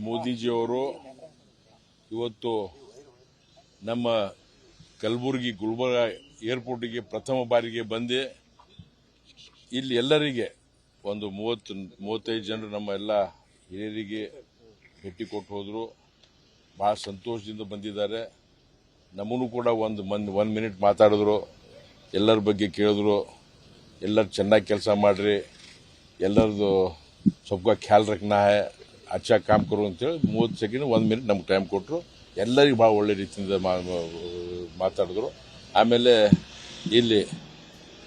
ಮೋದಿಜಿಯವರು ಇವತ್ತು ನಮ್ಮ ಕಲಬುರಗಿ ಗುಲ್ಬರ್ಗ ಏರ್ಪೋರ್ಟಿಗೆ ಪ್ರಥಮ ಬಾರಿಗೆ ಬಂದು ಇಲ್ಲಿ ಎಲ್ಲರಿಗೆ ಒಂದು 30-35 ಜನರು ನಮ್ಮ ಎಲ್ಲ ಹಿರಿಯರಿಗೆ ಭೇಟಿ ಕೊಟ್ಟು ಹೋದರು. ಭಾಳ ಸಂತೋಷದಿಂದ ಬಂದಿದ್ದಾರೆ. ನಮ್ಮನ್ನು ಕೂಡ ಒಂದು ಮಿನಿಟ್ ಮಾತಾಡಿದ್ರು, ಎಲ್ಲರ ಬಗ್ಗೆ ಕೇಳಿದ್ರು. ಎಲ್ಲರೂ ಚೆನ್ನಾಗಿ ಕೆಲಸ ಮಾಡ್ರಿ, ಎಲ್ಲರದು सबका ख्याल रखना है, अच्छा काम करो ಅಂತೇಳಿ 30 ಸೆಕೆಂಡ್ 1 ಮಿನಿಟ್ ನಮ್ಗೆ ಟೈಮ್ ಕೊಟ್ಟರು. ಎಲ್ಲರಿಗೂ ಭಾಳ ಒಳ್ಳೆ ರೀತಿಯಿಂದ ಮಾತಾಡಿದ್ರು. ಆಮೇಲೆ ಇಲ್ಲಿ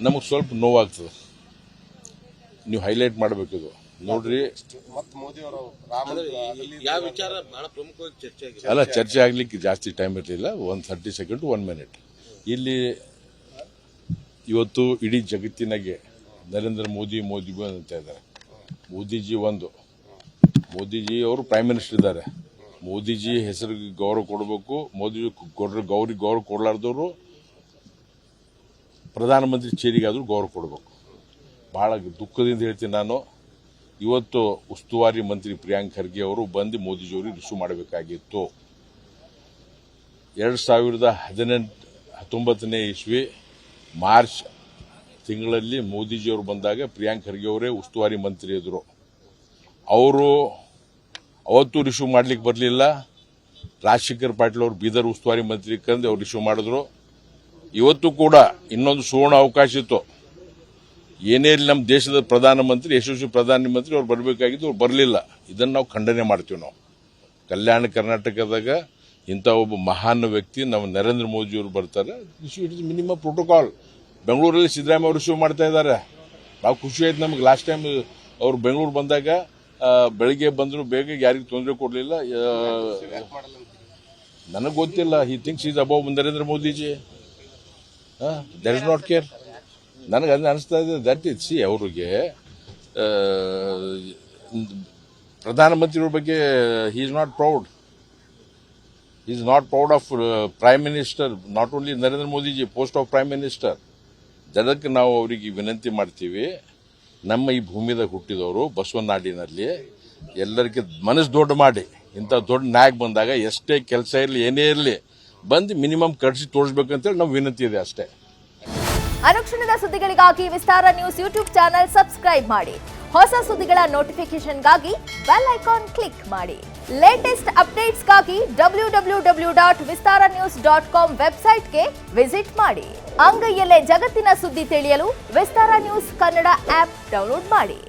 ನಮಗೆ ಸ್ವಲ್ಪ ನೋವಾಗ್ತದೆ, ನೀವು ಹೈಲೈಟ್ ಮಾಡಬೇಕಿದು ನೋಡ್ರಿ. ಅಲ್ಲ, ಚರ್ಚೆ ಆಗ್ಲಿಕ್ಕೆ ಜಾಸ್ತಿ ಟೈಮ್ ಇರಲಿಲ್ಲ. 30 ಸೆಕೆಂಡ್ 1 ಮಿನಿಟ್. ಇಲ್ಲಿ ಇವತ್ತು ಇಡೀ ಜಗತ್ತಿನಾಗೆ ನರೇಂದ್ರ ಮೋದಿ ಅಂತ ಇದ್ದಾರೆ. ಮೋದಿಜಿ ಅವರು ಪ್ರೈಮ್ ಮಿನಿಸ್ಟರ್ ಇದ್ದಾರೆ. ಮೋದಿಜಿ ಹೆಸರಿಗೆ ಗೌರವ ಕೊಡಬೇಕು. ಮೋದಿಜಿ ಗೌರವ ಕೊಡಲಾರ್ದವರು ಪ್ರಧಾನಮಂತ್ರಿ ಚೇರಿಗಾದರೂ ಗೌರವ ಕೊಡಬೇಕು. ಬಹಳ ದುಃಖದಿಂದ ಹೇಳ್ತೀನಿ ನಾನು. ಇವತ್ತು ಉಸ್ತುವಾರಿ ಮಂತ್ರಿ ಪ್ರಿಯಾಂಕ್ ಖರ್ಗೆ ಅವರು ಬಂದು ಮೋದಿಜಿಯವರಿಗೆ ರಿಸೀವ್ ಮಾಡಬೇಕಾಗಿತ್ತು. 2019 ಇಸ್ವಿ ಮಾರ್ಚ್ ತಿಂಗಳಲ್ಲಿ ಮೋದಿಜಿಯವರು ಬಂದಾಗ ಪ್ರಿಯಾಂಕ್ ಖರ್ಗೆ ಅವರೇ ಉಸ್ತುವಾರಿ ಮಂತ್ರಿ ಇದ್ರು. ಅವರು ಅವತ್ತು ರಿಸೀವ್ ಮಾಡ್ಲಿಕ್ಕೆ ಬರಲಿಲ್ಲ. ರಾಜಶೇಖರ್ ಪಾಟೀಲ್ ಅವರು ಬೀದರ್ ಉಸ್ತುವಾರಿ ಮಂತ್ರಿ ಕಂಡು ಅವ್ರು ರಿಸೀವ್ ಮಾಡಿದ್ರು. ಇವತ್ತು ಕೂಡ ಇನ್ನೊಂದು ಸುವರ್ಣ ಅವಕಾಶ ಇತ್ತು. ಏನೇ ಇಲ್ಲಿ ನಮ್ಮ ದೇಶದ ಪ್ರಧಾನಮಂತ್ರಿ, ಯಶಸ್ವಿ ಪ್ರಧಾನಮಂತ್ರಿ ಅವ್ರು ಬರಬೇಕಾಗಿದ್ದು, ಅವ್ರು ಬರಲಿಲ್ಲ. ಇದನ್ನು ನಾವು ಖಂಡನೆ ಮಾಡ್ತೀವಿ. ನಾವು ಕಲ್ಯಾಣ ಕರ್ನಾಟಕದಾಗ ಇಂಥ ಒಬ್ಬ ಮಹಾನ್ ವ್ಯಕ್ತಿ ನಮ್ಮ ನರೇಂದ್ರ ಮೋದಿಯವರು ಬರ್ತಾರೆ. It is minimum protocol. ಬೆಂಗಳೂರಲ್ಲಿ ಸಿದ್ದರಾಮಯ್ಯ ಅವರು ರಿಸೀವ್ ಮಾಡ್ತಾ ಇದ್ದಾರೆ. ಭಾಳ ಖುಷಿ ಆಯ್ತು ನಮಗೆ. ಲಾಸ್ಟ್ ಟೈಮ್ ಅವ್ರು ಬೆಂಗಳೂರು ಬಂದಾಗ ಬೆಳಿಗ್ಗೆ ಬಂದರು, ಬೇಗ ಯಾರಿಗೂ ತೊಂದರೆ ಕೊಡಲಿಲ್ಲ. ನನಗೆ ಗೊತ್ತಿಲ್ಲ. ಹಿ thinks is above Narendra Modiji. That is not care. ನನಗೆ ಅದನ್ನ ಅನಿಸ್ತಾ ಇದೆ. ದಟ್ ಇಸ್ ಸಿ ಅವ್ರಿಗೆ ಪ್ರಧಾನಮಂತ್ರಿಯವ್ರ ಬಗ್ಗೆ he is not proud. he is not proud of prime minister, not only Narendra Modiji, post of prime minister. ಅದಕ್ಕೆ ನಾವು ಅವರಿಗೆ ವಿನಂತಿ ಮಾಡ್ತೀವಿ, ನಮ್ಮ ಈ ಭೂಮಿದಾಗ ಹುಟ್ಟಿದವರು ಬಸವನಾಡಿನಲ್ಲಿ ಎಲ್ಲರಿಗೆ ಮನಸ್ಸು ದೊಡ್ಡ ಮಾಡಿ ಇಂಥ ದೊಡ್ಡ ನಾಯಕ ಬಂದಾಗ ಎಷ್ಟೇ ಕೆಲಸ ಇರಲಿ ಏನೇ ಇರಲಿ ಬಂದು ಮಿನಿಮಮ್ ಕಳಿಸಿ ತೋರಿಸ್ಬೇಕಂತೇಳಿ ನಮ್ಮ ವಿನಂತಿ ಇದೆ ಅಷ್ಟೇ. ಅನುಕ್ಷಣದ ಸುದ್ದಿಗಳಿಗಾಗಿ ವಿಸ್ತಾರ ನ್ಯೂಸ್ ಯೂಟ್ಯೂಬ್ ಚಾನೆಲ್ ಸಬ್ಸ್ಕ್ರೈಬ್ ಮಾಡಿ. ಹೊಸ ಸುದ್ದಿಗಳ ನೋಟಿಫಿಕೇಶನ್ಗಾಗಿ ಬೆಲ್ ಐಕಾನ್ ಕ್ಲಿಕ್ ಮಾಡಿ. ಲೇಟೆಸ್ಟ್ ಅಪ್ಡೇಟ್ಸ್ಗಾಗಿ www.vistaranews.com ವೆಬ್ಸೈಟ್ಗೆ ವಿಸಿಟ್ ಮಾಡಿ. ಅಂಗೈಯಲ್ಲೇ ಜಗತ್ತಿನ ಸುದ್ದಿ ತಿಳಿಯಲು ವಿಸ್ತಾರ ನ್ಯೂಸ್ ಕನ್ನಡ ಆಪ್ ಡೌನ್ಲೋಡ್ ಮಾಡಿ.